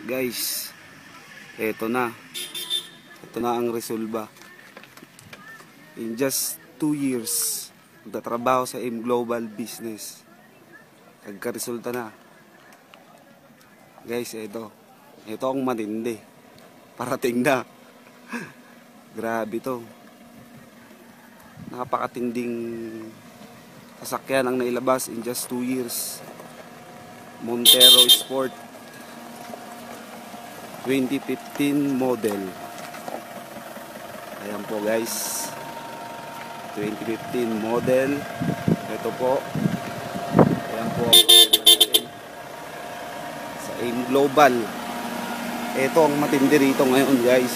Guys, eto na. Ito na ang resulba. In just 2 years, nagtatrabaho sa M Global Business. Nagka-resulta na. Guys, ito. Ito ang matindi. Parating na. Grabe to. Napakatinding sasakyan ang nailabas in just 2 years. Montero Sport 2015 model. Ayan po guys, 2015 model. Ito po. Ayan po sa AIM Global. Ito ang matindi rito ngayon guys.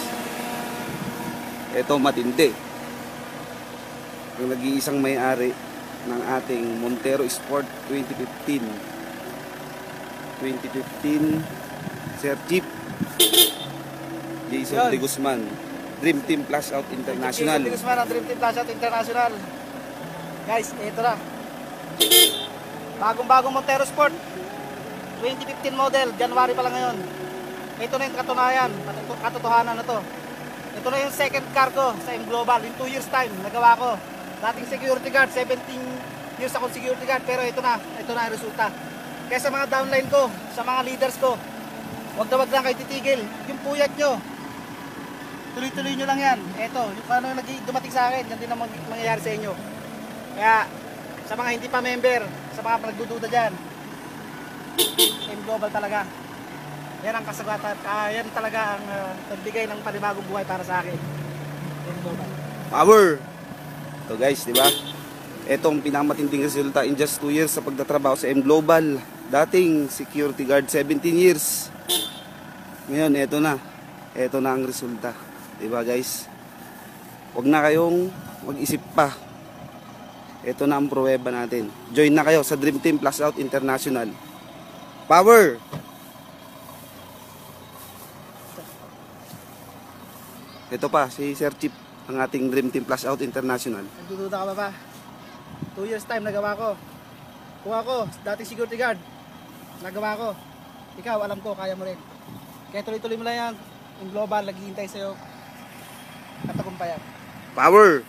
Ito matindi. Ang nag-iisang may-ari ng ating Montero Sport 2015 Sir Chief Jason De Guzman, Dream Team Plus Out International. Jason De Guzman ang Dream Team Plus Out International. Guys, ito na. Bagong-bagong Montero Sport 2015 model, January pa lang ngayon. Ito na yung katunayan, katotohanan na to. Ito na yung second car ko sa M Global. In 2 years time, nagawa ko. Dating security guard, 17 years akong security guard, pero ito na ang resulta. Kaya sa mga downline ko, sa mga leaders ko, wag na wag lang kayo titigil. Yung puyat nyo, tuloy-tuloy nyo lang yan. Ito, yung ano dumating sa akin, yan din ang mangyayari sa inyo. Kaya, sa mga hindi pa member, sa mga nagdududa dyan, M Global talaga. Yan ang kasagatan, yan talaga ang nagbigay ng panibagong buhay para sa akin. M Global. Power! Ito guys, di ba? Itong pinakamatinding resulta in just 2 years sa pagtatrabaho sa M Global. Dating security guard 17 years. Ngayon, ito na. Ito na ang resulta. Diba guys? Huwag na kayong mag-isip pa. Ito na ang pruweba natin. Join na kayo sa Dream Team Plus Out International. Power! Ito pa, si Sir Chief, ang ating Dream Team Plus Out International. Nagdududa ka ba? 2 years time nagawa ko. Kung ako, dating security guard, nagawa ko. Ikaw, alam ko, kaya mo rin. Kaya tuloy-tuloy mo lang yan. Yung global, naghihintay sa'yo. Katagumpayan. Power!